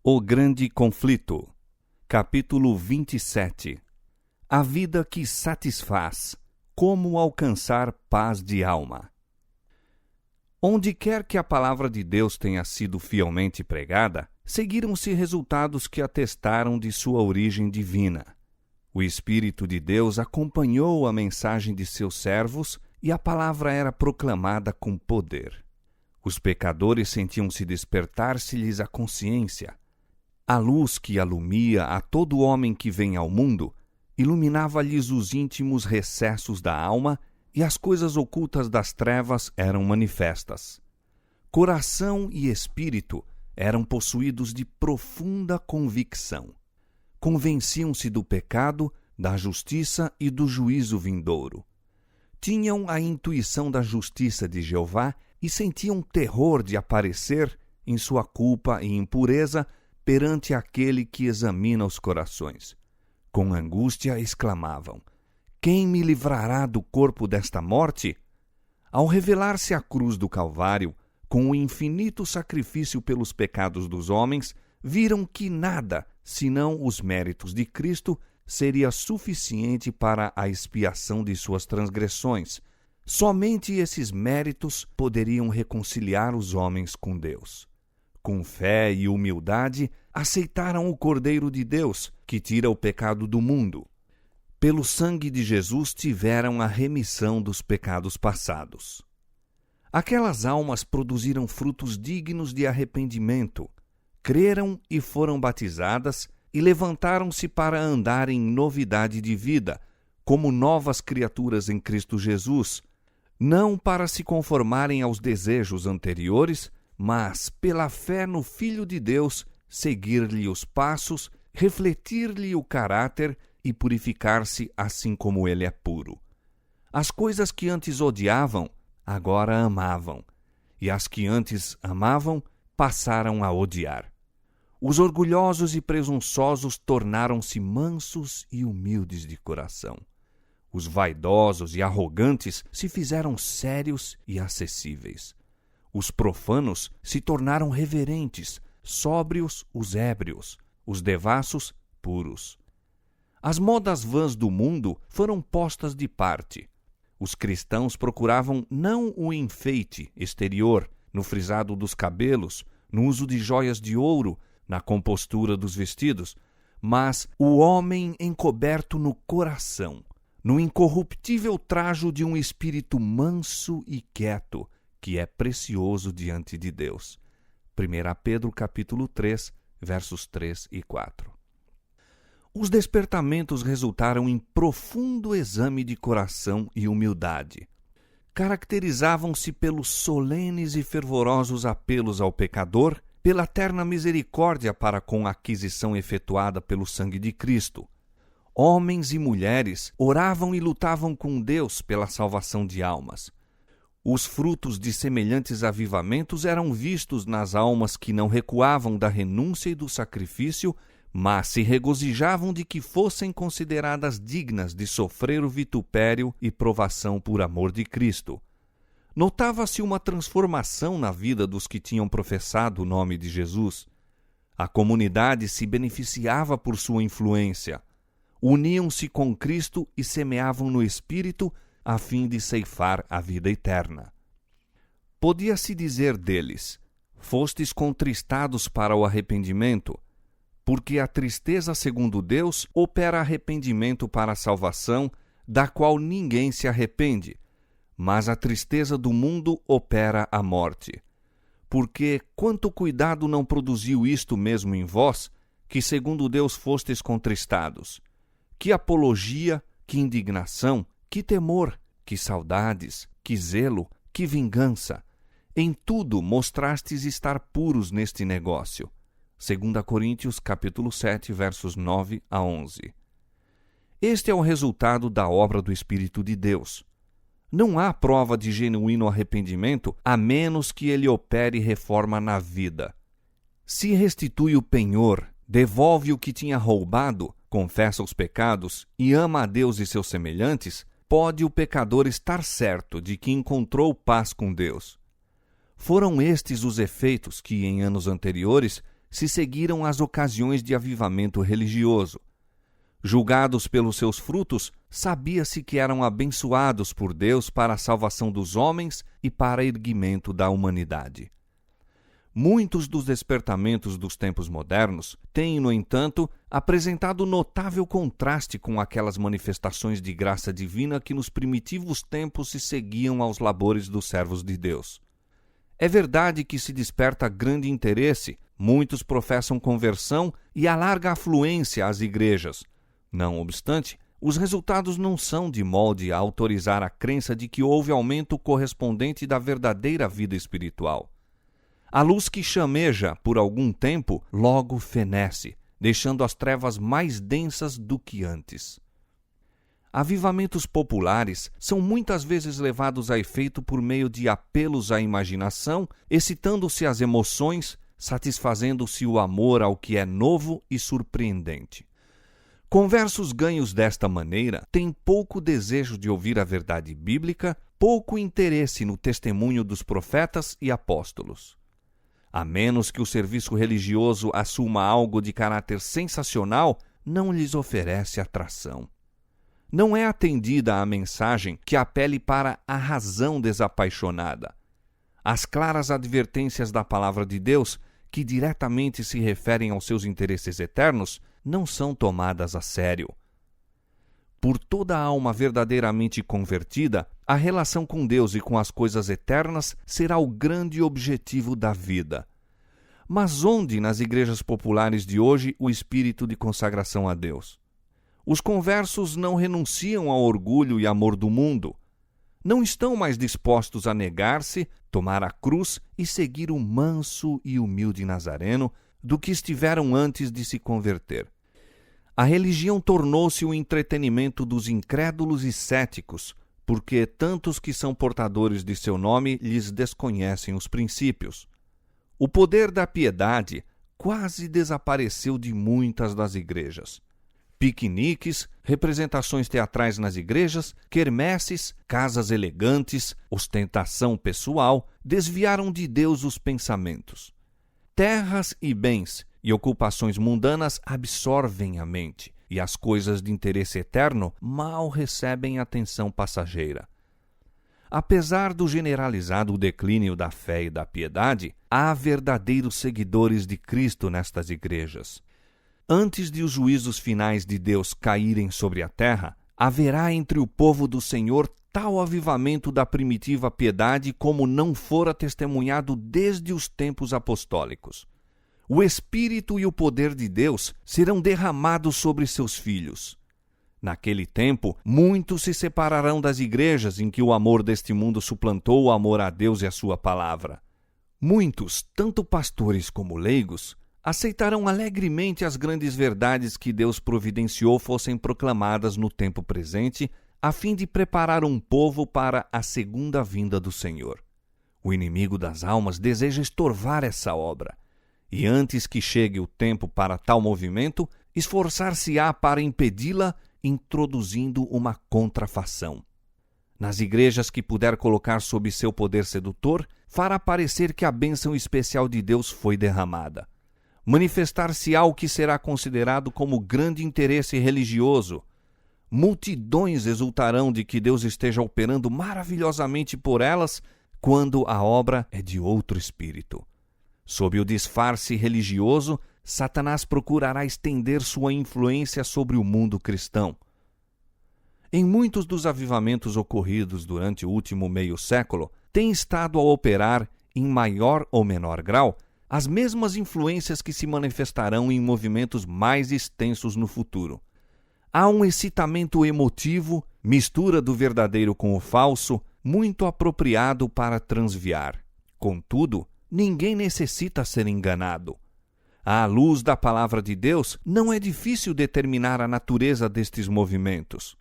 O Grande Conflito, capítulo 27. A vida que satisfaz. Como alcançar paz de alma. Onde quer que a palavra de Deus tenha sido fielmente pregada, seguiram-se resultados que atestaram de sua origem divina. O Espírito de Deus acompanhou a mensagem de seus servos e a palavra era proclamada com poder. Os pecadores sentiam-se despertar-se-lhes a consciência. A luz que alumia a todo homem que vem ao mundo iluminava-lhes os íntimos recessos da alma e as coisas ocultas das trevas eram manifestas. Coração e espírito eram possuídos de profunda convicção. Convenciam-se do pecado, da justiça e do juízo vindouro. Tinham a intuição da justiça de Jeová e sentiam terror de aparecer, em sua culpa e impureza, perante aquele que examina os corações. Com angústia exclamavam: quem me livrará do corpo desta morte? Ao revelar-se a cruz do Calvário, com o infinito sacrifício pelos pecados dos homens, viram que nada, senão os méritos de Cristo, seria suficiente para a expiação de suas transgressões. Somente esses méritos poderiam reconciliar os homens com Deus. Com fé e humildade, aceitaram o Cordeiro de Deus, que tira o pecado do mundo. Pelo sangue de Jesus tiveram a remissão dos pecados passados. Aquelas almas produziram frutos dignos de arrependimento, creram e foram batizadas e levantaram-se para andar em novidade de vida, como novas criaturas em Cristo Jesus, não para se conformarem aos desejos anteriores, mas, pela fé no Filho de Deus, seguir-lhe os passos, refletir-lhe o caráter e purificar-se assim como ele é puro. As coisas que antes odiavam, agora amavam, e as que antes amavam, passaram a odiar. Os orgulhosos e presunçosos tornaram-se mansos e humildes de coração. Os vaidosos e arrogantes se fizeram sérios e acessíveis. Os profanos se tornaram reverentes, sóbrios os ébrios, os devassos puros. As modas vãs do mundo foram postas de parte. Os cristãos procuravam não o enfeite exterior, no frisado dos cabelos, no uso de joias de ouro, na compostura dos vestidos, mas o homem encoberto no coração, no incorruptível trajo de um espírito manso e quieto, que é precioso diante de Deus. 1 Pedro capítulo 3, versos 3 e 4. Os despertamentos resultaram em profundo exame de coração e humildade. Caracterizavam-se pelos solenes e fervorosos apelos ao pecador, pela terna misericórdia para com a aquisição efetuada pelo sangue de Cristo. Homens e mulheres oravam e lutavam com Deus pela salvação de almas. Os frutos de semelhantes avivamentos eram vistos nas almas que não recuavam da renúncia e do sacrifício, mas se regozijavam de que fossem consideradas dignas de sofrer o vitupério e provação por amor de Cristo. Notava-se uma transformação na vida dos que tinham professado o nome de Jesus. A comunidade se beneficiava por sua influência. Uniam-se com Cristo e semeavam no Espírito a fim de ceifar a vida eterna. Podia-se dizer deles: fostes contristados para o arrependimento, porque a tristeza segundo Deus opera arrependimento para a salvação, da qual ninguém se arrepende, mas a tristeza do mundo opera a morte. Porque quanto cuidado não produziu isto mesmo em vós, que segundo Deus fostes contristados? Que apologia, que indignação, que temor, que saudades, que zelo, que vingança. Em tudo mostrastes estar puros neste negócio. 2 Coríntios capítulo 7, versos 9 a 11. Este é o resultado da obra do Espírito de Deus. Não há prova de genuíno arrependimento a menos que ele opere reforma na vida. Se restitui o penhor, devolve o que tinha roubado, confessa os pecados e ama a Deus e seus semelhantes, pode o pecador estar certo de que encontrou paz com Deus. Foram estes os efeitos que, em anos anteriores, se seguiram as ocasiões de avivamento religioso. Julgados pelos seus frutos, sabia-se que eram abençoados por Deus para a salvação dos homens e para erguimento da humanidade. Muitos dos despertamentos dos tempos modernos têm, no entanto, apresentado notável contraste com aquelas manifestações de graça divina que nos primitivos tempos se seguiam aos labores dos servos de Deus. É verdade que se desperta grande interesse, muitos professam conversão e há larga afluência às igrejas. Não obstante, os resultados não são de molde a autorizar a crença de que houve aumento correspondente da verdadeira vida espiritual. A luz que chameja por algum tempo logo fenece, deixando as trevas mais densas do que antes. Avivamentos populares são muitas vezes levados a efeito por meio de apelos à imaginação, excitando-se as emoções, satisfazendo-se o amor ao que é novo e surpreendente. Conversos ganhos desta maneira têm pouco desejo de ouvir a verdade bíblica, pouco interesse no testemunho dos profetas e apóstolos. A menos que o serviço religioso assuma algo de caráter sensacional, não lhes oferece atração. Não é atendida a mensagem que apele para a razão desapaixonada. As claras advertências da palavra de Deus, que diretamente se referem aos seus interesses eternos, não são tomadas a sério. Por toda a alma verdadeiramente convertida, a relação com Deus e com as coisas eternas será o grande objetivo da vida. Mas onde, nas igrejas populares de hoje, o espírito de consagração a Deus? Os conversos não renunciam ao orgulho e amor do mundo. Não estão mais dispostos a negar-se, tomar a cruz e seguir o manso e humilde Nazareno do que estiveram antes de se converter. A religião tornou-se o entretenimento dos incrédulos e céticos, porque tantos que são portadores de seu nome lhes desconhecem os princípios. O poder da piedade quase desapareceu de muitas das igrejas. Piqueniques, representações teatrais nas igrejas, quermesses, casas elegantes, ostentação pessoal desviaram de Deus os pensamentos. Terras e bens e ocupações mundanas absorvem a mente, e as coisas de interesse eterno mal recebem atenção passageira. Apesar do generalizado declínio da fé e da piedade, há verdadeiros seguidores de Cristo nestas igrejas. Antes de os juízos finais de Deus caírem sobre a terra, haverá entre o povo do Senhor tal avivamento da primitiva piedade como não fora testemunhado desde os tempos apostólicos. O Espírito e o poder de Deus serão derramados sobre seus filhos. Naquele tempo, muitos se separarão das igrejas em que o amor deste mundo suplantou o amor a Deus e a sua palavra. Muitos, tanto pastores como leigos, aceitarão alegremente as grandes verdades que Deus providenciou fossem proclamadas no tempo presente, a fim de preparar um povo para a segunda vinda do Senhor. O inimigo das almas deseja estorvar essa obra, e antes que chegue o tempo para tal movimento, esforçar-se-á para impedi-la, introduzindo uma contrafação. Nas igrejas que puder colocar sob seu poder sedutor, fará parecer que a bênção especial de Deus foi derramada. Manifestar-se-á o que será considerado como grande interesse religioso. Multidões exultarão de que Deus esteja operando maravilhosamente por elas, quando a obra é de outro espírito. Sob o disfarce religioso, Satanás procurará estender sua influência sobre o mundo cristão. Em muitos dos avivamentos ocorridos durante o último meio século, tem estado a operar, em maior ou menor grau, as mesmas influências que se manifestarão em movimentos mais extensos no futuro. Há um excitamento emotivo, mistura do verdadeiro com o falso, muito apropriado para transviar. Contudo, ninguém necessita ser enganado. À luz da palavra de Deus, não é difícil determinar a natureza destes movimentos.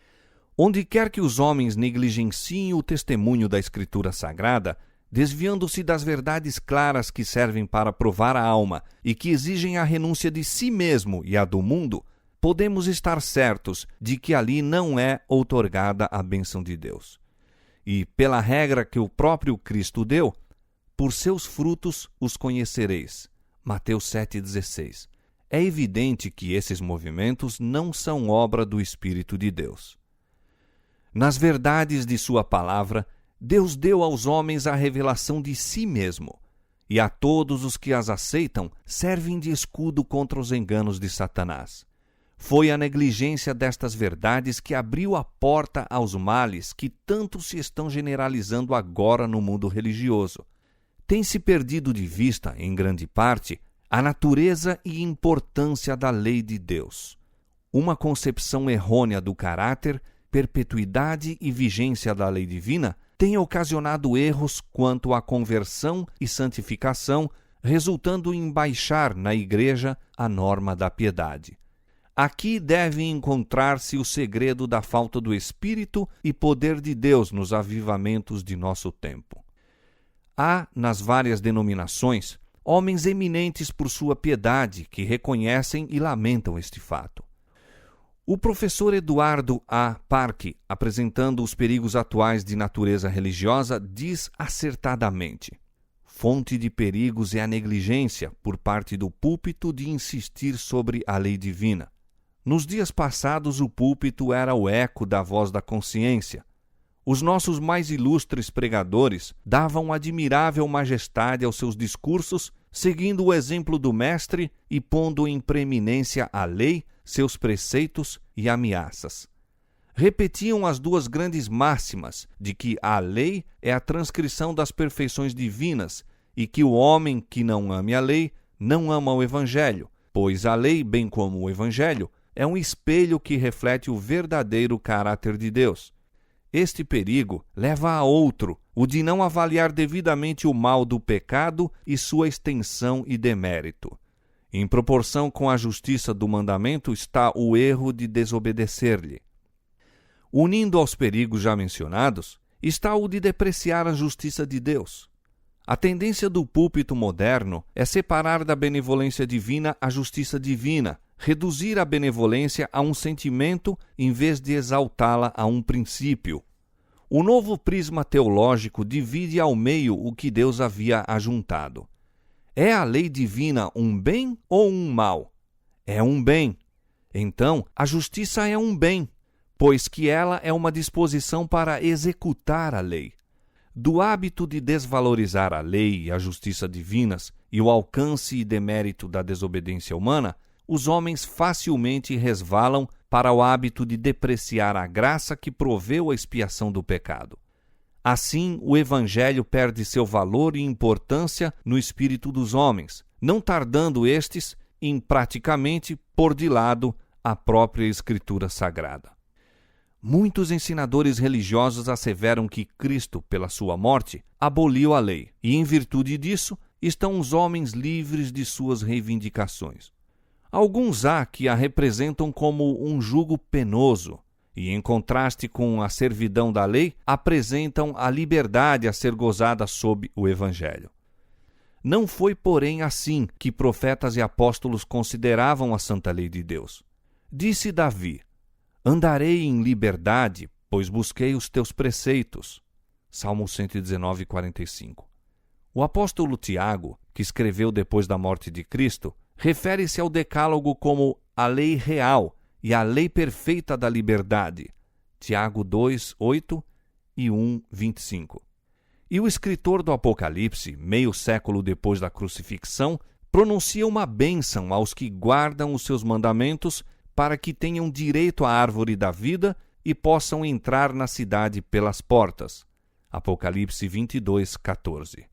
Onde quer que os homens negligenciem o testemunho da Escritura Sagrada, desviando-se das verdades claras que servem para provar a alma e que exigem a renúncia de si mesmo e a do mundo, podemos estar certos de que ali não é outorgada a bênção de Deus. E, pela regra que o próprio Cristo deu, por seus frutos os conhecereis. Mateus 7,16. É evidente que esses movimentos não são obra do Espírito de Deus. Nas verdades de sua palavra, Deus deu aos homens a revelação de si mesmo, e a todos os que as aceitam servem de escudo contra os enganos de Satanás. Foi a negligência destas verdades que abriu a porta aos males que tanto se estão generalizando agora no mundo religioso. Tem-se perdido de vista, em grande parte, a natureza e importância da lei de Deus. Uma concepção errônea do caráter, perpetuidade e vigência da lei divina tem ocasionado erros quanto à conversão e santificação, resultando em baixar na Igreja a norma da piedade. Aqui deve encontrar-se o segredo da falta do Espírito e poder de Deus nos avivamentos de nosso tempo. Há, nas várias denominações, homens eminentes por sua piedade que reconhecem e lamentam este fato. O professor Eduardo A. Parque, apresentando os perigos atuais de natureza religiosa, diz acertadamente: fonte de perigos é a negligência, por parte do púlpito, de insistir sobre a lei divina. Nos dias passados, o púlpito era o eco da voz da consciência. Os nossos mais ilustres pregadores davam admirável majestade aos seus discursos, seguindo o exemplo do Mestre e pondo em preeminência a lei, seus preceitos e ameaças. Repetiam as duas grandes máximas de que a lei é a transcrição das perfeições divinas e que o homem que não ame a lei não ama o Evangelho, pois a lei, bem como o Evangelho, é um espelho que reflete o verdadeiro caráter de Deus. Este perigo leva a outro, o de não avaliar devidamente o mal do pecado e sua extensão e demérito. Em proporção com a justiça do mandamento está o erro de desobedecer-lhe. Unindo aos perigos já mencionados, está o de depreciar a justiça de Deus. A tendência do púlpito moderno é separar da benevolência divina a justiça divina, reduzir a benevolência a um sentimento em vez de exaltá-la a um princípio. O novo prisma teológico divide ao meio o que Deus havia ajuntado. É a lei divina um bem ou um mal? É um bem. Então, a justiça é um bem, pois que ela é uma disposição para executar a lei. Do hábito de desvalorizar a lei e a justiça divinas e o alcance e demérito da desobediência humana, os homens facilmente resvalam para o hábito de depreciar a graça que proveu a expiação do pecado. Assim, o Evangelho perde seu valor e importância no espírito dos homens, não tardando estes em praticamente pôr de lado a própria Escritura Sagrada. Muitos ensinadores religiosos asseveram que Cristo, pela sua morte, aboliu a lei, e em virtude disso, estão os homens livres de suas reivindicações. Alguns há que a representam como um jugo penoso, e, em contraste com a servidão da lei, apresentam a liberdade a ser gozada sob o Evangelho. Não foi, porém, assim que profetas e apóstolos consideravam a santa lei de Deus. Disse Davi: andarei em liberdade, pois busquei os teus preceitos. Salmo 119, 45. O apóstolo Tiago, que escreveu depois da morte de Cristo, refere-se ao decálogo como a lei real e a lei perfeita da liberdade. Tiago 2, 8 e 1, 25. E o escritor do Apocalipse, meio século depois da crucifixão, pronuncia uma bênção aos que guardam os seus mandamentos para que tenham direito à árvore da vida e possam entrar na cidade pelas portas. Apocalipse 22, 14.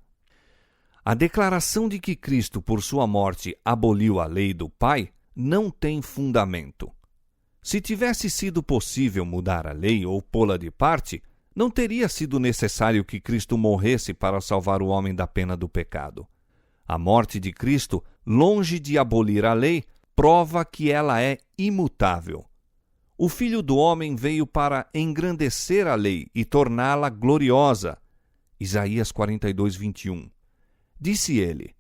A declaração de que Cristo, por sua morte, aboliu a lei do Pai, não tem fundamento. Se tivesse sido possível mudar a lei ou pô-la de parte, não teria sido necessário que Cristo morresse para salvar o homem da pena do pecado. A morte de Cristo, longe de abolir a lei, prova que ela é imutável. O Filho do Homem veio para engrandecer a lei e torná-la gloriosa. Isaías 42, 21. Disse ele: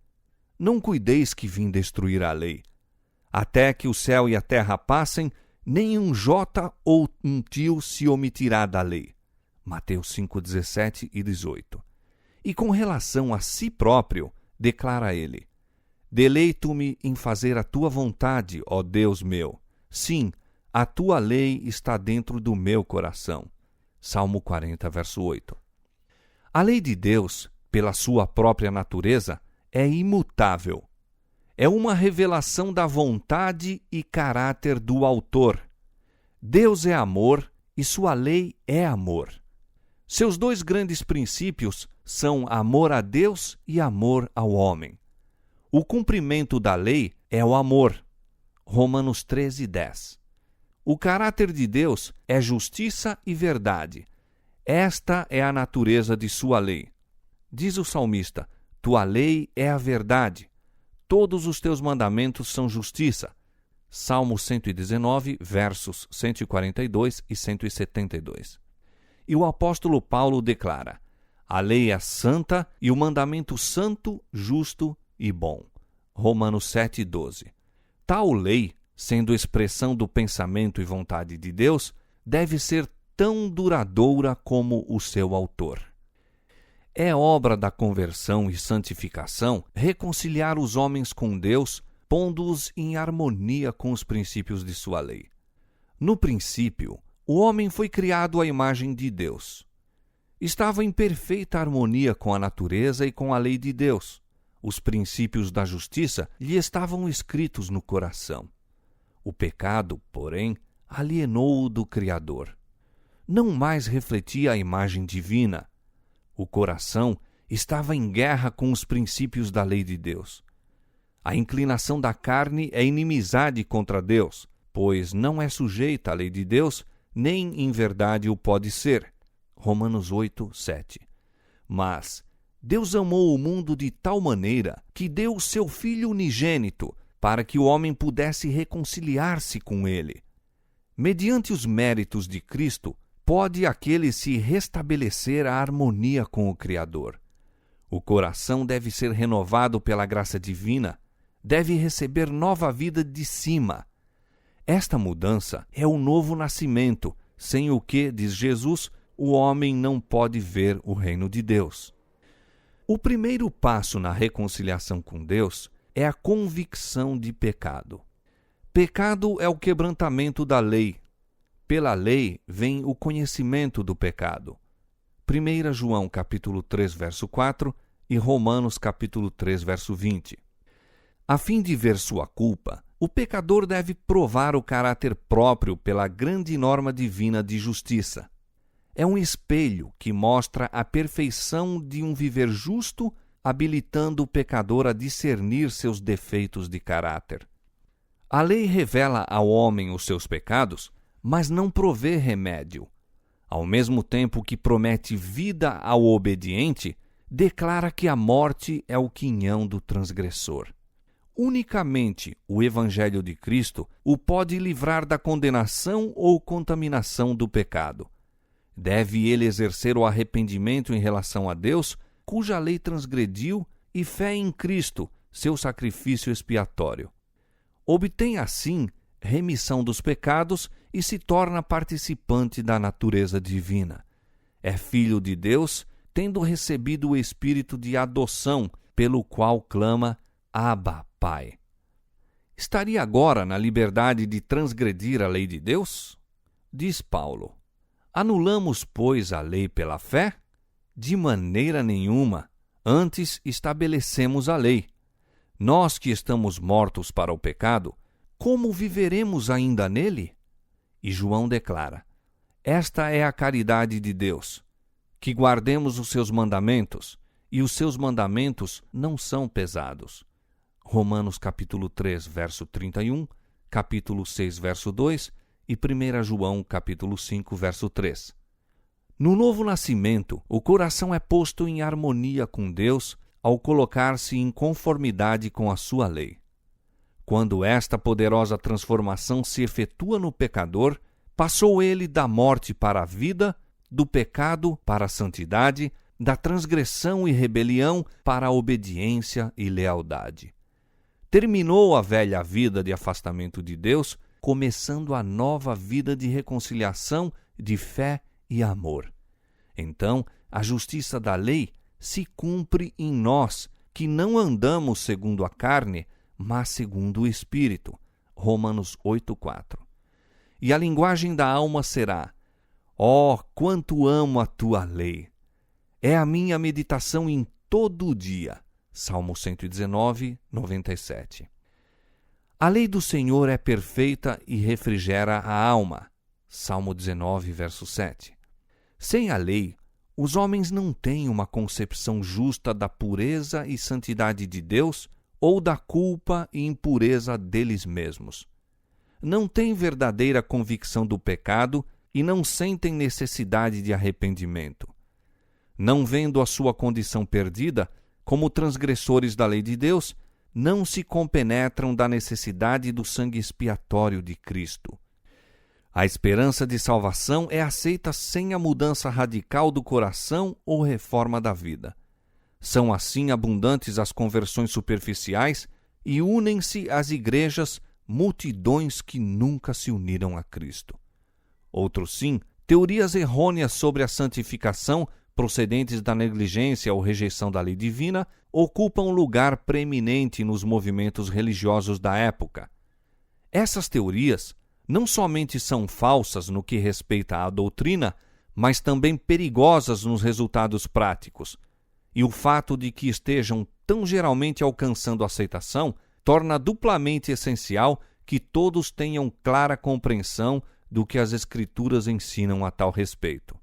não cuideis que vim destruir a lei. Até que o céu e a terra passem, nem um jota ou um tio se omitirá da lei. Mateus 5, 17 e 18. E com relação a si próprio, declara ele: Deleito-me em fazer a tua vontade, ó Deus meu. Sim, a tua lei está dentro do meu coração. Salmo 40, verso 8. A lei de Deus, pela sua própria natureza, é imutável. É uma revelação da vontade e caráter do autor. Deus é amor e sua lei é amor. Seus dois grandes princípios são amor a Deus e amor ao homem. O cumprimento da lei é o amor. Romanos 13, 10. O caráter de Deus é justiça e verdade. Esta é a natureza de sua lei. Diz o salmista: tua lei é a verdade. Todos os teus mandamentos são justiça. Salmo 119, versos 142 e 172. E o apóstolo Paulo declara: a lei é santa e o mandamento santo, justo e bom. Romanos 7, 12. Tal lei, sendo expressão do pensamento e vontade de Deus, deve ser tão duradoura como o seu autor. É obra da conversão e santificação reconciliar os homens com Deus, pondo-os em harmonia com os princípios de sua lei. No princípio, o homem foi criado à imagem de Deus. Estava em perfeita harmonia com a natureza e com a lei de Deus. Os princípios da justiça lhe estavam escritos no coração. O pecado, porém, alienou-o do Criador. Não mais refletia a imagem divina. O coração estava em guerra com os princípios da lei de Deus. A inclinação da carne é inimizade contra Deus, pois não é sujeita à lei de Deus, nem em verdade o pode ser. Romanos 8, 7. Mas Deus amou o mundo de tal maneira que deu o seu Filho unigênito para que o homem pudesse reconciliar-se com ele. Mediante os méritos de Cristo, pode aquele se restabelecer a harmonia com o Criador. O coração deve ser renovado pela graça divina, deve receber nova vida de cima. Esta mudança é o novo nascimento, sem o que, diz Jesus, o homem não pode ver o reino de Deus. O primeiro passo na reconciliação com Deus é a convicção de pecado. Pecado é o quebrantamento da lei. Pela lei vem o conhecimento do pecado. 1 João capítulo 3, verso 4 e Romanos capítulo 3, verso 20. A fim de ver sua culpa, o pecador deve provar o caráter próprio pela grande norma divina de justiça. É um espelho que mostra a perfeição de um viver justo, habilitando o pecador a discernir seus defeitos de caráter. A lei revela ao homem os seus pecados, mas não provê remédio. Ao mesmo tempo que promete vida ao obediente, declara que a morte é o quinhão do transgressor. Unicamente o Evangelho de Cristo o pode livrar da condenação ou contaminação do pecado. Deve ele exercer o arrependimento em relação a Deus, cuja lei transgrediu, e fé em Cristo, seu sacrifício expiatório. Obtém assim remissão dos pecados e se torna participante da natureza divina. É filho de Deus, tendo recebido o espírito de adoção, pelo qual clama: Abba, Pai. Estaria agora na liberdade de transgredir a lei de Deus? Diz Paulo: anulamos, pois, a lei pela fé? De maneira nenhuma. Antes estabelecemos a lei. Nós que estamos mortos para o pecado, como viveremos ainda nele? E João declara: esta é a caridade de Deus, que guardemos os seus mandamentos, e os seus mandamentos não são pesados. Romanos capítulo 3, verso 31, capítulo 6, verso 2 e 1 João capítulo 5, verso 3. No novo nascimento, o coração é posto em harmonia com Deus ao colocar-se em conformidade com a sua lei. Quando esta poderosa transformação se efetua no pecador, passou ele da morte para a vida, do pecado para a santidade, da transgressão e rebelião para a obediência e lealdade. Terminou a velha vida de afastamento de Deus, começando a nova vida de reconciliação, de fé e amor. Então, a justiça da lei se cumpre em nós, que não andamos segundo a carne, mas segundo o Espírito. Romanos 8,4. E a linguagem da alma será: ó, quanto amo a tua lei! É a minha meditação em todo o dia. Salmo 119, 97. A lei do Senhor é perfeita e refrigera a alma. Salmo 19, verso 7. Sem a lei, os homens não têm uma concepção justa da pureza e santidade de Deus ou da culpa e impureza deles mesmos. Não têm verdadeira convicção do pecado e não sentem necessidade de arrependimento. Não vendo a sua condição perdida, como transgressores da lei de Deus, não se compenetram da necessidade do sangue expiatório de Cristo. A esperança de salvação é aceita sem a mudança radical do coração ou reforma da vida. São assim abundantes as conversões superficiais e unem-se às igrejas multidões que nunca se uniram a Cristo. Outros sim, teorias errôneas sobre a santificação procedentes da negligência ou rejeição da lei divina, ocupam um lugar preeminente nos movimentos religiosos da época. Essas teorias não somente são falsas no que respeita à doutrina, mas também perigosas nos resultados práticos. E o fato de que estejam tão geralmente alcançando aceitação torna duplamente essencial que todos tenham clara compreensão do que as Escrituras ensinam a tal respeito.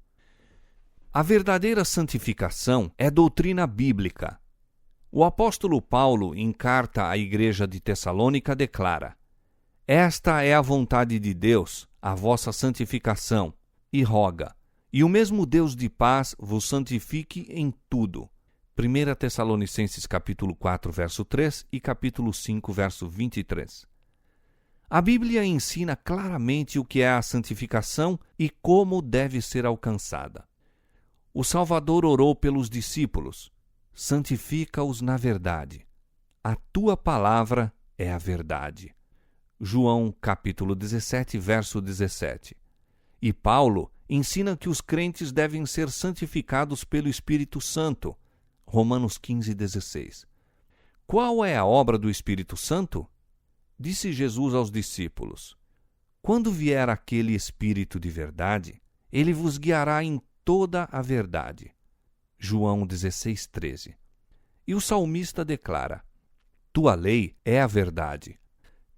A verdadeira santificação é doutrina bíblica. O apóstolo Paulo, em carta à igreja de Tessalônica, declara: esta é a vontade de Deus, a vossa santificação, e roga, e o mesmo Deus de paz vos santifique em tudo. 1 Tessalonicenses capítulo 4, verso 3 e capítulo 5, verso 23. A Bíblia ensina claramente o que é a santificação e como deve ser alcançada. O Salvador orou pelos discípulos: santifica-os na verdade. A tua palavra é a verdade. João capítulo 17, verso 17. E Paulo ensina que os crentes devem ser santificados pelo Espírito Santo. Romanos 15, 16. Qual é a obra do Espírito Santo? Disse Jesus aos discípulos: quando vier aquele Espírito de verdade, ele vos guiará em toda a verdade. João 16, 13. E o salmista declara: tua lei é a verdade.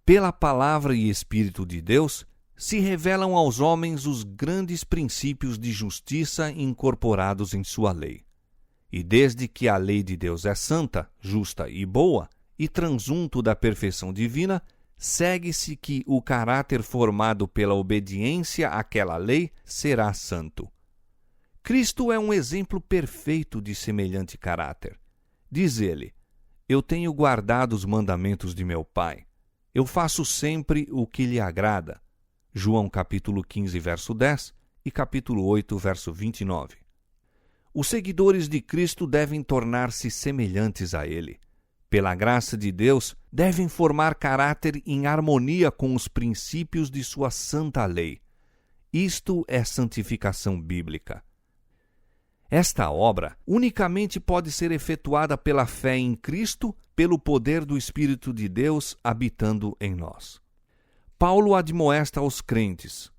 Pela palavra e Espírito de Deus, se revelam aos homens os grandes princípios de justiça incorporados em sua lei. E desde que a lei de Deus é santa, justa e boa, e transunto da perfeição divina, segue-se que o caráter formado pela obediência àquela lei será santo. Cristo é um exemplo perfeito de semelhante caráter. Diz ele: eu tenho guardado os mandamentos de meu Pai. Eu faço sempre o que lhe agrada. João capítulo 15, verso 10 e capítulo 8, verso 29. Os seguidores de Cristo devem tornar-se semelhantes a ele. Pela graça de Deus, devem formar caráter em harmonia com os princípios de sua santa lei. Isto é santificação bíblica. Esta obra unicamente pode ser efetuada pela fé em Cristo, pelo poder do Espírito de Deus habitando em nós. Paulo admoesta aos crentes: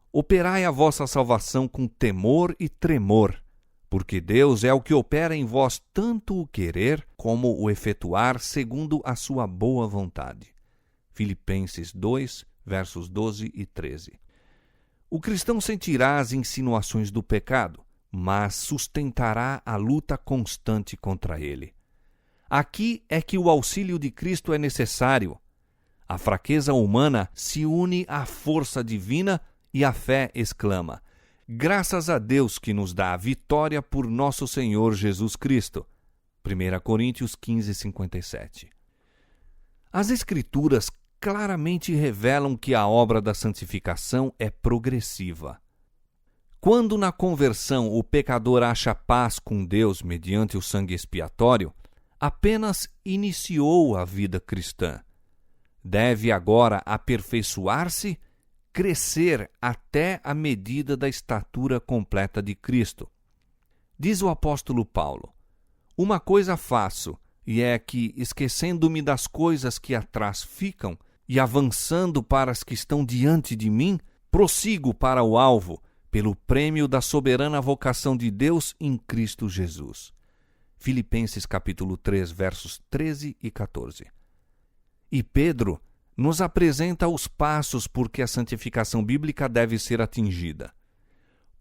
operai a vossa salvação com temor e tremor, porque Deus é o que opera em vós tanto o querer como o efetuar segundo a sua boa vontade. Filipenses 2, versos 12 e 13. O cristão sentirá as insinuações do pecado, mas sustentará a luta constante contra ele. Aqui é que o auxílio de Cristo é necessário. A fraqueza humana se une à força divina e a fé exclama: graças a Deus que nos dá a vitória por nosso Senhor Jesus Cristo. 1 Coríntios 15, 57. As Escrituras claramente revelam que a obra da santificação é progressiva. Quando na conversão o pecador acha paz com Deus mediante o sangue expiatório, apenas iniciou a vida cristã. Deve agora aperfeiçoar-se, crescer até a medida da estatura completa de Cristo. Diz o apóstolo Paulo: uma coisa faço, e é que, esquecendo-me das coisas que atrás ficam e avançando para as que estão diante de mim, prossigo para o alvo, pelo prêmio da soberana vocação de Deus em Cristo Jesus. Filipenses capítulo 3, versos 13 e 14. E Pedro nos apresenta os passos por que a santificação bíblica deve ser atingida.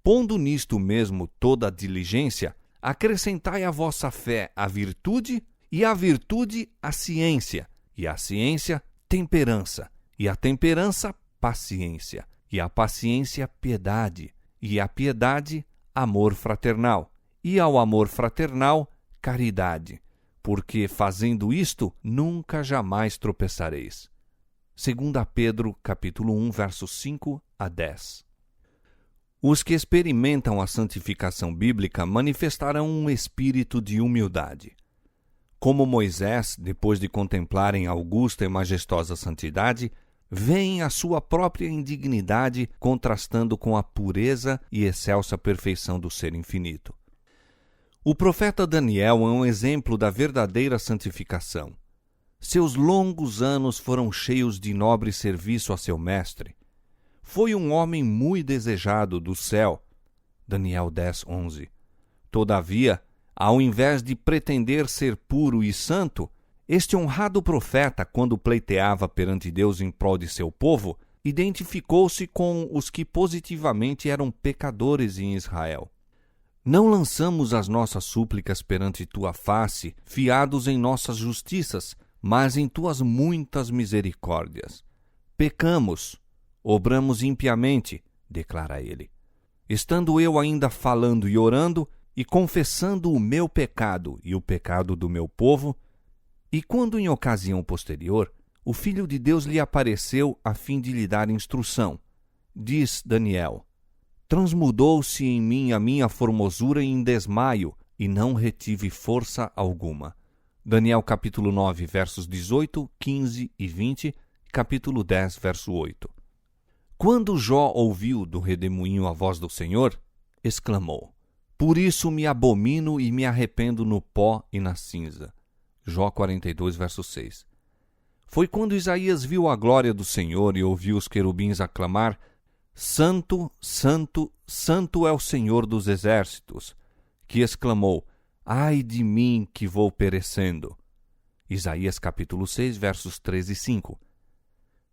Pondo nisto mesmo toda a diligência, acrescentai à vossa fé a virtude, e a virtude a ciência, e a ciência temperança, e a temperança paciência, e a paciência piedade, e a piedade amor fraternal, e ao amor fraternal caridade, porque fazendo isto nunca jamais tropeçareis. 2 Pedro capítulo 1, versos 5 a 10. Os que experimentam a santificação bíblica manifestarão um espírito de humildade. Como Moisés, depois de contemplarem a augusta e majestosa santidade, veem a sua própria indignidade contrastando com a pureza e excelsa perfeição do Ser infinito. O profeta Daniel é um exemplo da verdadeira santificação. Seus longos anos foram cheios de nobre serviço a seu mestre. Foi um homem muito desejado do céu. Daniel 10, 11. Todavia, ao invés de pretender ser puro e santo, este honrado profeta, quando pleiteava perante Deus em prol de seu povo, identificou-se com os que positivamente eram pecadores em Israel. Não lançamos as nossas súplicas perante tua face, fiados em nossas justiças, mas em tuas muitas misericórdias. Pecamos, obramos impiamente, declara ele. Estando eu ainda falando e orando, e confessando o meu pecado e o pecado do meu povo, e quando em ocasião posterior, o Filho de Deus lhe apareceu a fim de lhe dar instrução. Diz Daniel: transmudou-se em mim a minha formosura em desmaio, e não retive força alguma. Daniel capítulo 9, versos 18, 15 e 20, capítulo 10, verso 8. Quando Jó ouviu do redemoinho a voz do Senhor, exclamou: por isso me abomino e me arrependo no pó e na cinza. Jó 42, verso 6. Foi quando Isaías viu a glória do Senhor e ouviu os querubins aclamar: Santo, Santo, Santo é o Senhor dos exércitos, que exclamou: ai de mim que vou perecendo. Isaías capítulo 6, versos 3 e 5.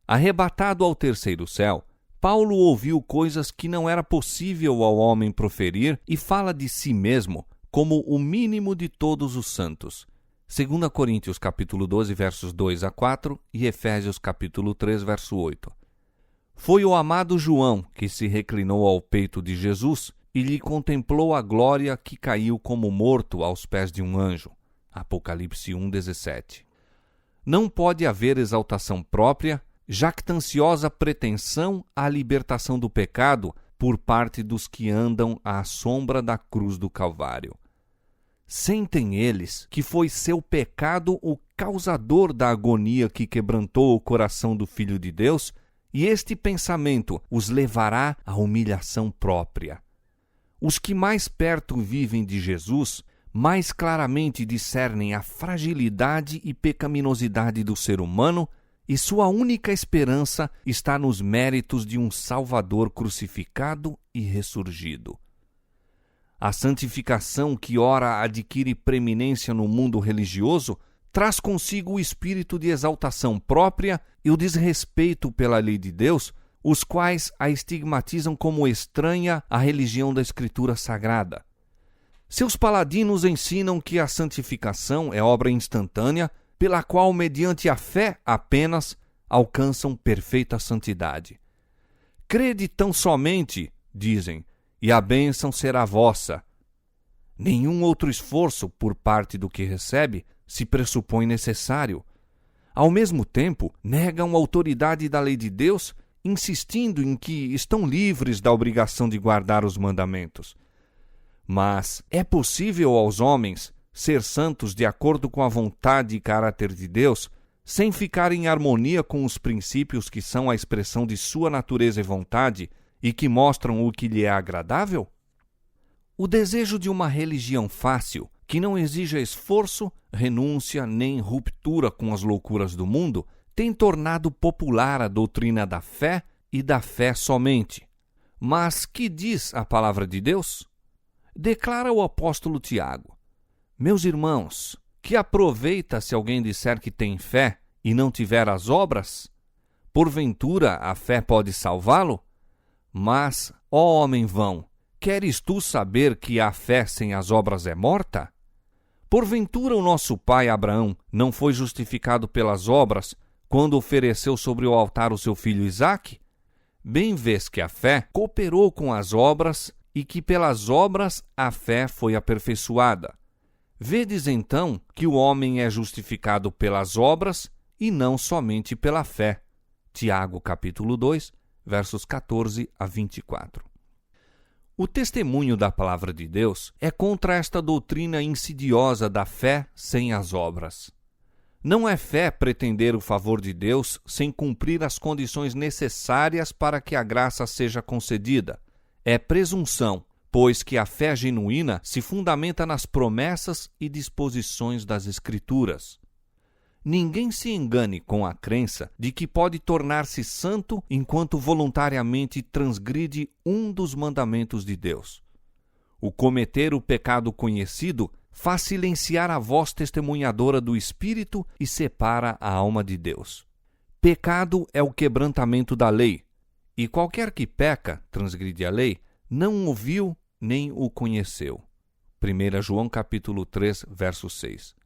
Arrebatado ao terceiro céu, Paulo ouviu coisas que não era possível ao homem proferir e fala de si mesmo como o mínimo de todos os santos. 2 Coríntios capítulo 12, versos 2 a 4 e Efésios capítulo 3, verso 8. Foi o amado João que se reclinou ao peito de Jesus e lhe contemplou a glória que caiu como morto aos pés de um anjo. Apocalipse 1, 17. Não pode haver exaltação própria, jactanciosa pretensão à libertação do pecado por parte dos que andam à sombra da cruz do Calvário. Sentem eles que foi seu pecado o causador da agonia que quebrantou o coração do Filho de Deus, e este pensamento os levará à humilhação própria. Os que mais perto vivem de Jesus, mais claramente discernem a fragilidade e pecaminosidade do ser humano, e sua única esperança está nos méritos de um Salvador crucificado e ressurgido. A santificação que ora adquire preeminência no mundo religioso traz consigo o espírito de exaltação própria e o desrespeito pela lei de Deus, os quais a estigmatizam como estranha à religião da Escritura Sagrada. Seus paladinos ensinam que a santificação é obra instantânea, pela qual, mediante a fé apenas, alcançam perfeita santidade. Crede tão somente, dizem, e a bênção será vossa. Nenhum outro esforço por parte do que recebe se pressupõe necessário. Ao mesmo tempo, negam a autoridade da lei de Deus, insistindo em que estão livres da obrigação de guardar os mandamentos. Mas é possível aos homens ser santos de acordo com a vontade e caráter de Deus, sem ficar em harmonia com os princípios que são a expressão de sua natureza e vontade e que mostram o que lhe é agradável? O desejo de uma religião fácil, que não exija esforço, renúncia nem ruptura com as loucuras do mundo, tem tornado popular a doutrina da fé e da fé somente. Mas que diz a palavra de Deus? Declara o apóstolo Tiago: meus irmãos, que aproveita se alguém disser que tem fé e não tiver as obras? Porventura a fé pode salvá-lo? Mas, ó homem vão, queres tu saber que a fé sem as obras é morta? Porventura o nosso pai Abraão não foi justificado pelas obras quando ofereceu sobre o altar o seu filho Isaque? Bem vês que a fé cooperou com as obras e que pelas obras a fé foi aperfeiçoada. Vedes então que o homem é justificado pelas obras e não somente pela fé. Tiago capítulo 2, versos 14 a 24. O testemunho da palavra de Deus é contra esta doutrina insidiosa da fé sem as obras. Não é fé pretender o favor de Deus sem cumprir as condições necessárias para que a graça seja concedida. É presunção, pois que a fé genuína se fundamenta nas promessas e disposições das Escrituras. Ninguém se engane com a crença de que pode tornar-se santo enquanto voluntariamente transgride um dos mandamentos de Deus. O cometer o pecado conhecido faz silenciar a voz testemunhadora do Espírito e separa a alma de Deus. Pecado é o quebrantamento da lei, e qualquer que peca, transgride a lei, não o viu nem o conheceu. 1 João capítulo 3, verso 6.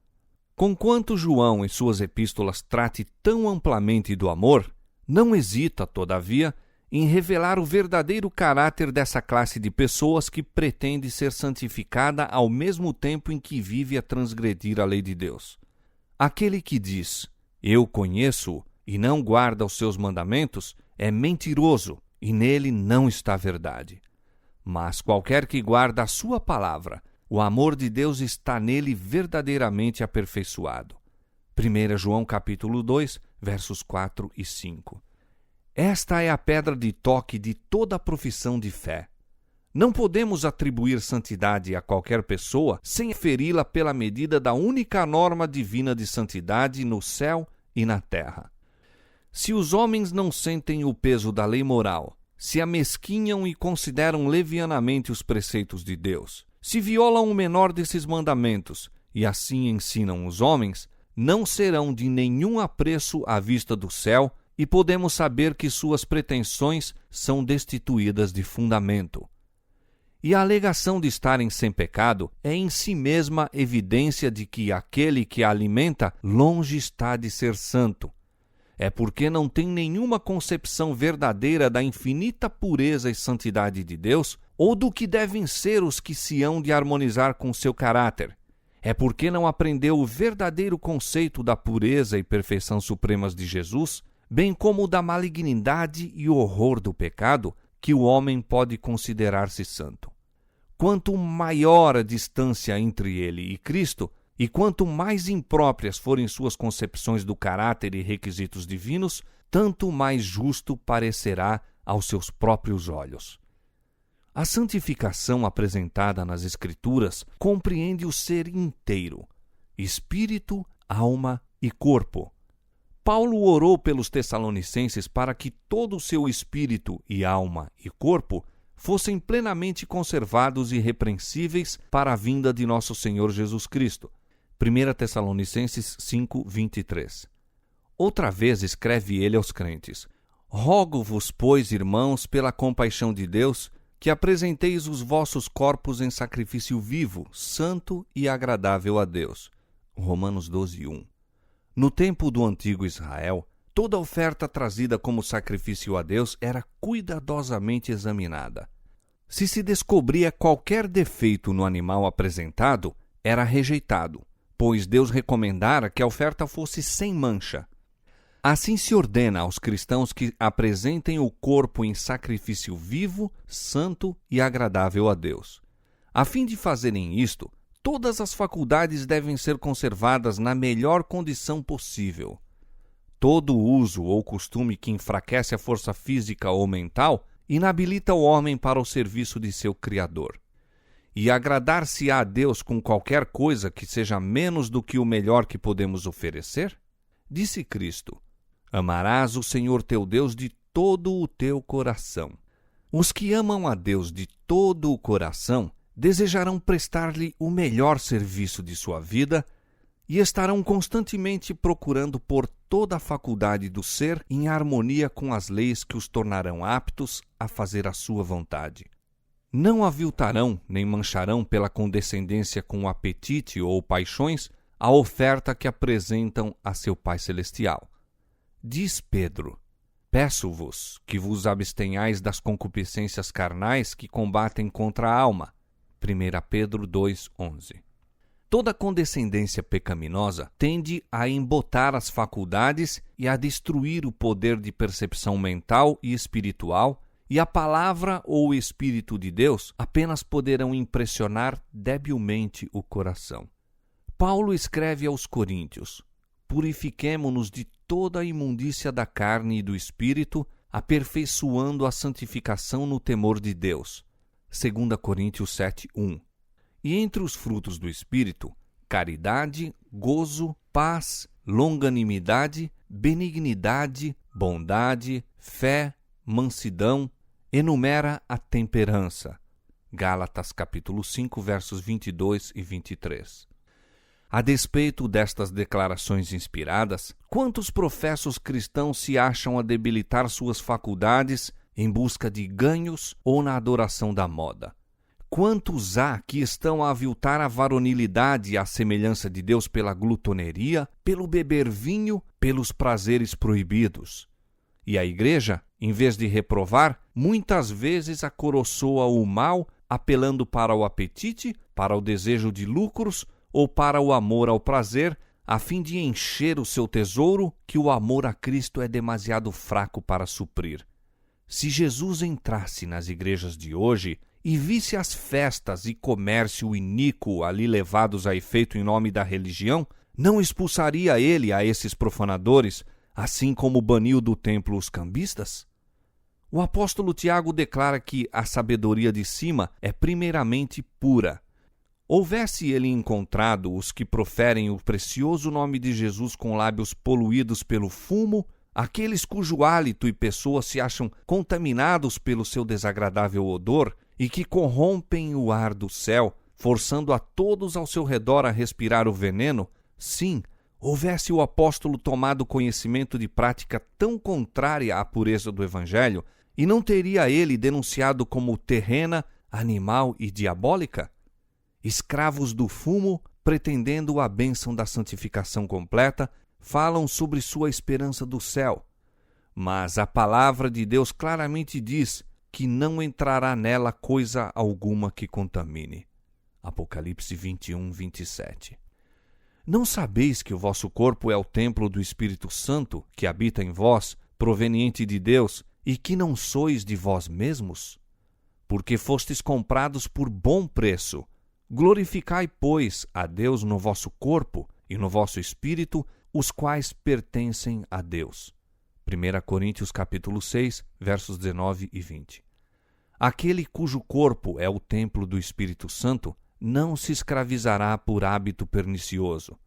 Conquanto João em suas epístolas trate tão amplamente do amor, não hesita, todavia, em revelar o verdadeiro caráter dessa classe de pessoas que pretende ser santificada ao mesmo tempo em que vive a transgredir a lei de Deus. Aquele que diz, eu conheço-o, e não guarda os seus mandamentos, é mentiroso, e nele não está a verdade. Mas qualquer que guarda a sua palavra, o amor de Deus está nele verdadeiramente aperfeiçoado. 1 João capítulo 2, versos 4 e 5. Esta é a pedra de toque de toda a profissão de fé. Não podemos atribuir santidade a qualquer pessoa sem feri-la pela medida da única norma divina de santidade no céu e na terra. Se os homens não sentem o peso da lei moral, se amesquinham e consideram levianamente os preceitos de Deus, se violam o menor desses mandamentos e assim ensinam os homens, não serão de nenhum apreço à vista do céu e podemos saber que suas pretensões são destituídas de fundamento. E a alegação de estarem sem pecado é em si mesma evidência de que aquele que a alimenta longe está de ser santo. É porque não tem nenhuma concepção verdadeira da infinita pureza e santidade de Deus ou do que devem ser os que se hão de harmonizar com seu caráter. É porque não aprendeu o verdadeiro conceito da pureza e perfeição supremas de Jesus, bem como da malignidade e horror do pecado, que o homem pode considerar-se santo. Quanto maior a distância entre ele e Cristo, e quanto mais impróprias forem suas concepções do caráter e requisitos divinos, tanto mais justo parecerá aos seus próprios olhos. A santificação apresentada nas Escrituras compreende o ser inteiro, espírito, alma e corpo. Paulo orou pelos Tessalonicenses para que todo o seu espírito e alma e corpo fossem plenamente conservados e irrepreensíveis para a vinda de nosso Senhor Jesus Cristo. 1 Tessalonicenses 5, 23. Outra vez escreve ele aos crentes: rogo-vos, pois, irmãos, pela compaixão de Deus, que apresenteis os vossos corpos em sacrifício vivo, santo e agradável a Deus. Romanos 12, 1. No tempo do antigo Israel, toda oferta trazida como sacrifício a Deus era cuidadosamente examinada. Se descobria qualquer defeito no animal apresentado, era rejeitado, pois Deus recomendara que a oferta fosse sem mancha. Assim se ordena aos cristãos que apresentem o corpo em sacrifício vivo, santo e agradável a Deus. A fim de fazerem isto, todas as faculdades devem ser conservadas na melhor condição possível. Todo uso ou costume que enfraquece a força física ou mental inabilita o homem para o serviço de seu Criador. e agradar-se-á a Deus com qualquer coisa que seja menos do que o melhor que podemos oferecer? Disse Cristo: amarás o Senhor teu Deus de todo o teu coração. Os que amam a Deus de todo o coração desejarão prestar-lhe o melhor serviço de sua vida e estarão constantemente procurando pôr toda a faculdade do ser em harmonia com as leis que os tornarão aptos a fazer a sua vontade. Não aviltarão nem mancharão pela condescendência com o apetite ou paixões a oferta que apresentam a seu Pai Celestial. Diz Pedro: peço-vos que vos abstenhais das concupiscências carnais que combatem contra a alma. 1 Pedro 2,11. Toda condescendência pecaminosa tende a embotar as faculdades e a destruir o poder de percepção mental e espiritual, e a palavra ou o Espírito de Deus apenas poderão impressionar debilmente o coração. Paulo escreve aos Coríntios: purifiquemo-nos de toda a imundícia da carne e do espírito, aperfeiçoando a santificação no temor de Deus. 2 Coríntios 7:1. E entre os frutos do Espírito, caridade, gozo, paz, longanimidade, benignidade, bondade, fé, mansidão, enumera a temperança. Gálatas capítulo 5, versos 22 e 23. A despeito destas declarações inspiradas, quantos professos cristãos se acham a debilitar suas faculdades em busca de ganhos ou na adoração da moda? Quantos há que estão a aviltar a varonilidade e a semelhança de Deus pela glutoneria, pelo beber vinho, pelos prazeres proibidos? E a igreja, em vez de reprovar, muitas vezes acoroçoa o mal, apelando para o apetite, para o desejo de lucros ou para o amor ao prazer, a fim de encher o seu tesouro que o amor a Cristo é demasiado fraco para suprir. Se Jesus entrasse nas igrejas de hoje e visse as festas e comércio iníquo ali levados a efeito em nome da religião, não expulsaria ele a esses profanadores, assim como baniu do templo os cambistas? O apóstolo Tiago declara que a sabedoria de cima é primeiramente pura. Houvesse ele encontrado os que proferem o precioso nome de Jesus com lábios poluídos pelo fumo, aqueles cujo hálito e pessoa se acham contaminados pelo seu desagradável odor e que corrompem o ar do céu, forçando a todos ao seu redor a respirar o veneno, sim, houvesse o apóstolo tomado conhecimento de prática tão contrária à pureza do Evangelho, e não teria ele denunciado como terrena, animal e diabólica? Escravos do fumo, pretendendo a bênção da santificação completa, falam sobre sua esperança do céu. Mas a palavra de Deus claramente diz que não entrará nela coisa alguma que contamine. Apocalipse 21, 27. Não sabeis que o vosso corpo é o templo do Espírito Santo, que habita em vós, proveniente de Deus, e que não sois de vós mesmos? Porque fostes comprados por bom preço. Glorificai, pois, a Deus no vosso corpo e no vosso espírito, os quais pertencem a Deus. 1 Coríntios capítulo 6, versos 19 e 20. Aquele cujo corpo é o templo do Espírito Santo não se escravizará por hábito pernicioso.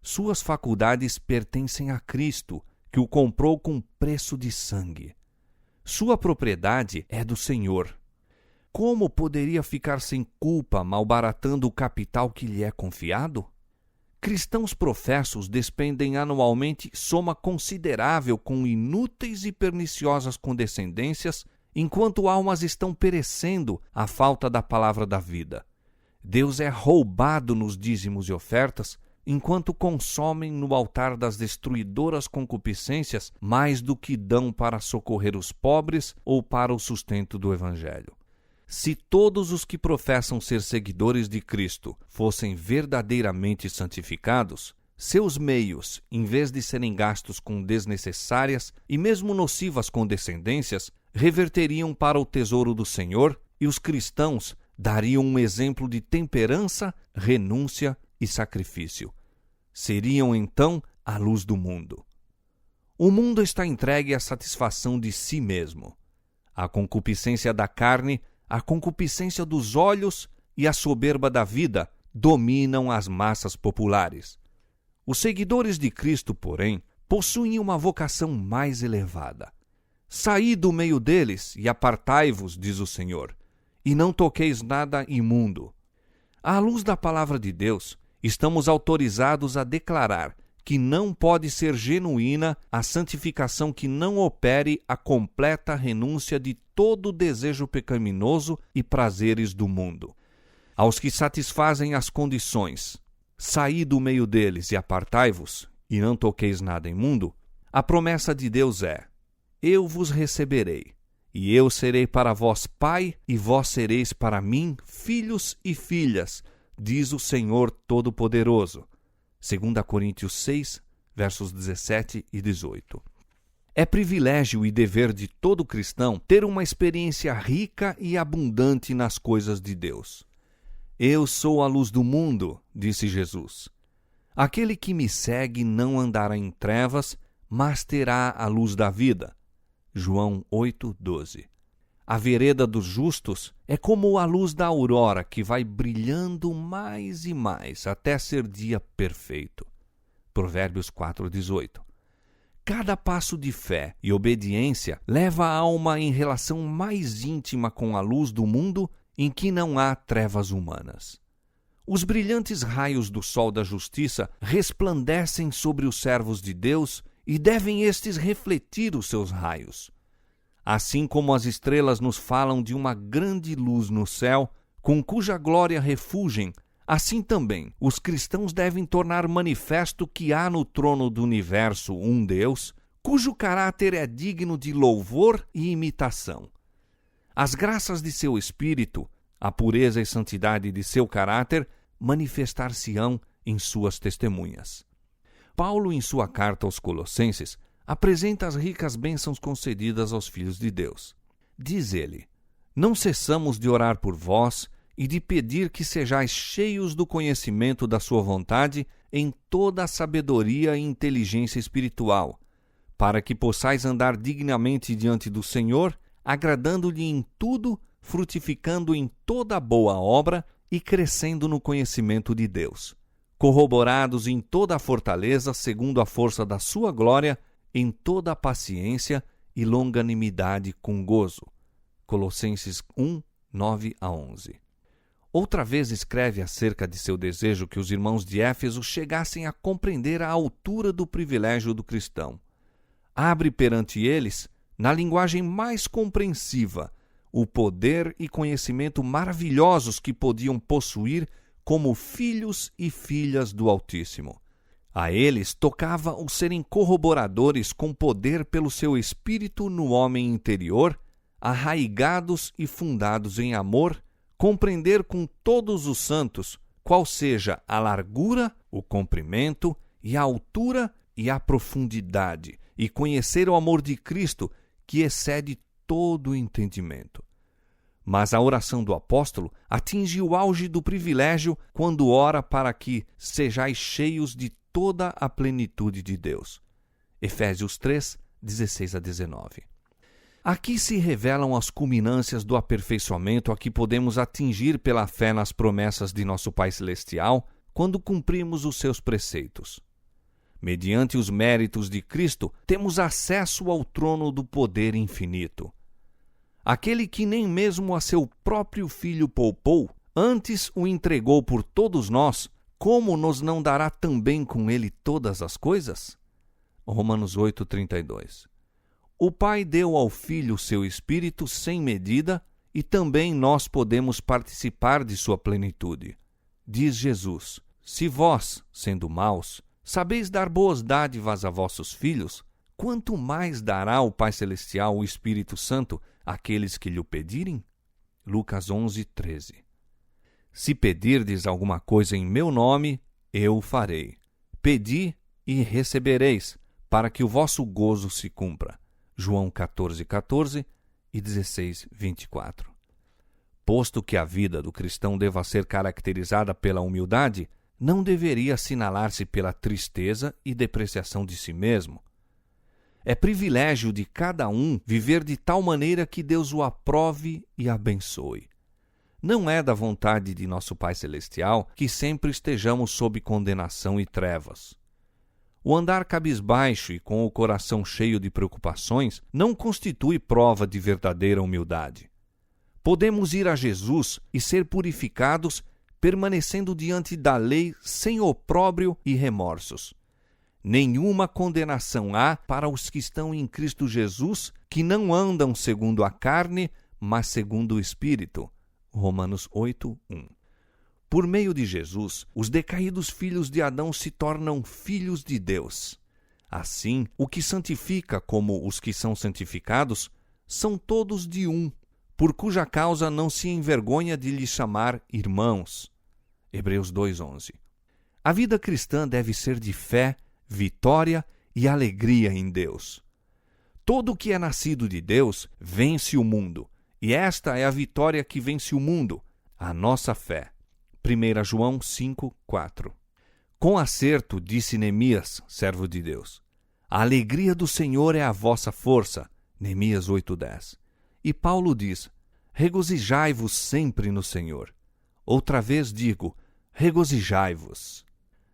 Suas faculdades pertencem a Cristo, que o comprou com preço de sangue. Sua propriedade é do Senhor. Como poderia ficar sem culpa malbaratando o capital que lhe é confiado? Cristãos professos despendem anualmente soma considerável com inúteis e perniciosas condescendências, enquanto almas estão perecendo à falta da palavra da vida. Deus é roubado nos dízimos e ofertas, enquanto consomem no altar das destruidoras concupiscências mais do que dão para socorrer os pobres ou para o sustento do Evangelho. Se todos os que professam ser seguidores de Cristo fossem verdadeiramente santificados, seus meios, em vez de serem gastos com desnecessárias e mesmo nocivas condescendências, reverteriam para o tesouro do Senhor, e os cristãos dariam um exemplo de temperança, renúncia e sacrifício. Seriam, então, a luz do mundo. O mundo está entregue à satisfação de si mesmo. A concupiscência da carne, a concupiscência dos olhos e a soberba da vida dominam as massas populares. Os seguidores de Cristo, porém, possuem uma vocação mais elevada. Saí do meio deles e apartai-vos, diz o Senhor, e não toqueis nada imundo. À luz da palavra de Deus, estamos autorizados a declarar que não pode ser genuína a santificação que não opere a completa renúncia de todo desejo pecaminoso e prazeres do mundo. Aos que satisfazem as condições, saí do meio deles e apartai-vos, e não toqueis nada imundo, a promessa de Deus é: eu vos receberei, e eu serei para vós pai, e vós sereis para mim filhos e filhas, diz o Senhor Todo-Poderoso. 2 Coríntios 6, versos 17 e 18. É privilégio e dever de todo cristão ter uma experiência rica e abundante nas coisas de Deus. Eu sou a luz do mundo, disse Jesus. Aquele que me segue não andará em trevas, mas terá a luz da vida. João 8:12. A vereda dos justos é como a luz da aurora que vai brilhando mais e mais até ser dia perfeito. Provérbios 4:18. Cada passo de fé e obediência leva a alma em relação mais íntima com a luz do mundo em que não há trevas humanas. Os brilhantes raios do sol da justiça resplandecem sobre os servos de Deus e devem estes refletir os seus raios. Assim como as estrelas nos falam de uma grande luz no céu, com cuja glória refulgem, assim também os cristãos devem tornar manifesto que há no trono do universo um Deus, cujo caráter é digno de louvor e imitação. As graças de seu espírito, a pureza e santidade de seu caráter, manifestar-se-ão em suas testemunhas. Paulo, em sua carta aos Colossenses, apresenta as ricas bênçãos concedidas aos filhos de Deus. Diz ele: não cessamos de orar por vós e de pedir que sejais cheios do conhecimento da sua vontade em toda a sabedoria e inteligência espiritual, para que possais andar dignamente diante do Senhor, agradando-lhe em tudo, frutificando em toda boa obra e crescendo no conhecimento de Deus, corroborados em toda a fortaleza segundo a força da sua glória, em toda a paciência e longanimidade com gozo. Colossenses 1, 9-11. Outra vez escreve acerca de seu desejo que os irmãos de Éfeso chegassem a compreender a altura do privilégio do cristão. Abre perante eles, na linguagem mais compreensiva, o poder e conhecimento maravilhosos que podiam possuir como filhos e filhas do Altíssimo. A eles tocava o serem corroboradores com poder pelo seu espírito no homem interior, arraigados e fundados em amor, compreender com todos os santos qual seja a largura, o comprimento e a altura e a profundidade, e conhecer o amor de Cristo, que excede todo o entendimento. Mas a oração do apóstolo atinge o auge do privilégio quando ora para que sejais cheios de toda a plenitude de Deus. Efésios 3, 16-19. Aqui se revelam as culminâncias do aperfeiçoamento a que podemos atingir pela fé nas promessas de nosso Pai Celestial quando cumprimos os seus preceitos. Mediante os méritos de Cristo, temos acesso ao trono do poder infinito. Aquele que nem mesmo a seu próprio Filho poupou, antes o entregou por todos nós, como nos não dará também com ele todas as coisas? Romanos 8:32. O Pai deu ao Filho seu Espírito sem medida, e também nós podemos participar de sua plenitude. Diz Jesus: se vós, sendo maus, sabeis dar boas dádivas a vossos filhos, quanto mais dará o Pai Celestial o Espírito Santo àqueles que lhe o pedirem? Lucas 11:13. Se pedirdes alguma coisa em meu nome, eu o farei. Pedi e recebereis, para que o vosso gozo se cumpra. João 14:14 e 16:24. Posto que a vida do cristão deva ser caracterizada pela humildade, não deveria assinalar-se pela tristeza e depreciação de si mesmo. É privilégio de cada um viver de tal maneira que Deus o aprove e abençoe. Não é da vontade de nosso Pai Celestial que sempre estejamos sob condenação e trevas. O andar cabisbaixo e com o coração cheio de preocupações não constitui prova de verdadeira humildade. Podemos ir a Jesus e ser purificados, permanecendo diante da lei sem opróbrio e remorsos. Nenhuma condenação há para os que estão em Cristo Jesus, que não andam segundo a carne, mas segundo o Espírito. Romanos 8:1. Por meio de Jesus, os decaídos filhos de Adão se tornam filhos de Deus. Assim, o que santifica como os que são santificados são todos de um, por cuja causa não se envergonha de lhes chamar irmãos. Hebreus 2:11. A vida cristã deve ser de fé, vitória e alegria em Deus. Todo o que é nascido de Deus vence o mundo, e esta é a vitória que vence o mundo, a nossa fé. 1 João 5:4. Com acerto, disse Neemias, servo de Deus: a alegria do Senhor é a vossa força. Neemias 8:10. E Paulo diz: regozijai-vos sempre no Senhor. Outra vez digo: regozijai-vos.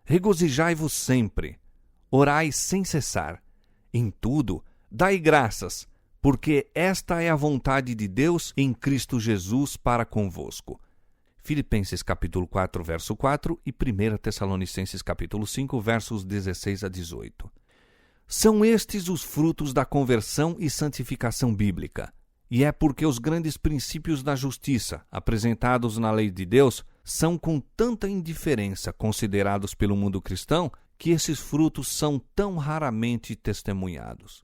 Regozijai-vos sempre. Orai sem cessar. Em tudo, dai graças, porque esta é a vontade de Deus em Cristo Jesus para convosco. Filipenses capítulo 4, verso 4 e 1 Tessalonicenses capítulo 5, versos 16 a 18. São estes os frutos da conversão e santificação bíblica. E é porque os grandes princípios da justiça, apresentados na lei de Deus, são com tanta indiferença considerados pelo mundo cristão que esses frutos são tão raramente testemunhados.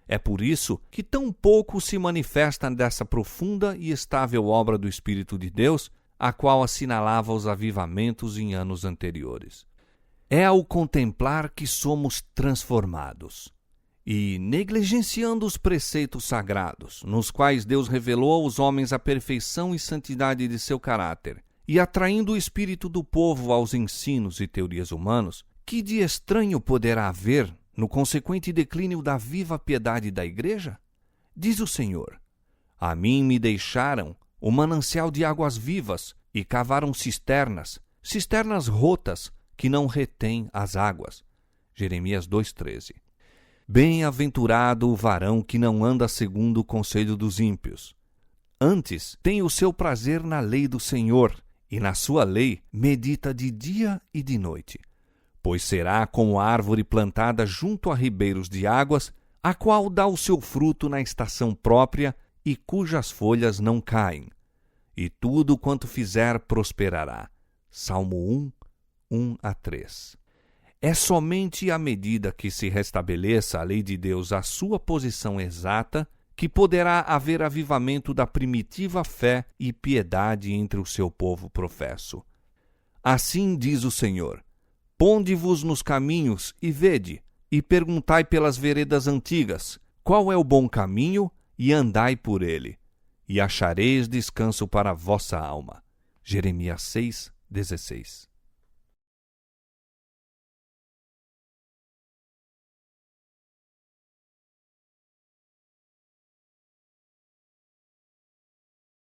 É por isso que tão pouco se manifesta dessa profunda e estável obra do Espírito de Deus, a qual assinalava os avivamentos em anos anteriores. É ao contemplar que somos transformados. E, negligenciando os preceitos sagrados, nos quais Deus revelou aos homens a perfeição e santidade de seu caráter, e atraindo o espírito do povo aos ensinos e teorias humanos, que de estranho poderá haver no consequente declínio da viva piedade da Igreja? Diz o Senhor: a mim me deixaram o manancial de águas vivas e cavaram cisternas rotas que não retêm as águas. Jeremias 2:13. Bem-aventurado o varão que não anda segundo o conselho dos ímpios. Antes tem o seu prazer na lei do Senhor, e na sua lei medita de dia e de noite. Pois será como a árvore plantada junto a ribeiros de águas, a qual dá o seu fruto na estação própria e cujas folhas não caem. E tudo quanto fizer prosperará. Salmo 1, 1-3. É somente à medida que se restabeleça a lei de Deus à sua posição exata que poderá haver avivamento da primitiva fé e piedade entre o seu povo professo. Assim diz o Senhor: ponde-vos nos caminhos e vede, e perguntai pelas veredas antigas, qual é o bom caminho, e andai por ele, e achareis descanso para a vossa alma. Jeremias 6:16.